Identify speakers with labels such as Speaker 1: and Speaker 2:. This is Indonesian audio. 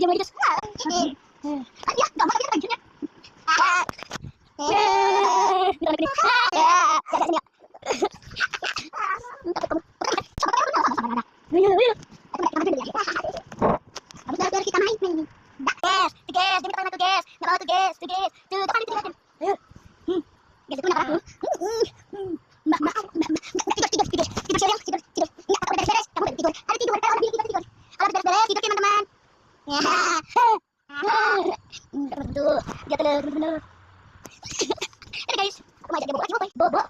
Speaker 1: mulai guys. Ya, gampang lagi lanjutnya. Kita main. Guys, jangan ketawa tuh guys. Nggak mau tuh guys, tuh guys. Tuh, depan itu lihatin. Ayo. Guys, itu kenapa aku? Mbak, tidur. Tidur siang, tidur. Enggak, aku udah beres. Kamu udah tidur. Ayo tidur, kalau udah tidur. Kalau udah beres, tidur teman-teman. Ya. Tuh, dia teman-teman. Ini guys, aku mau ajak dia bobo.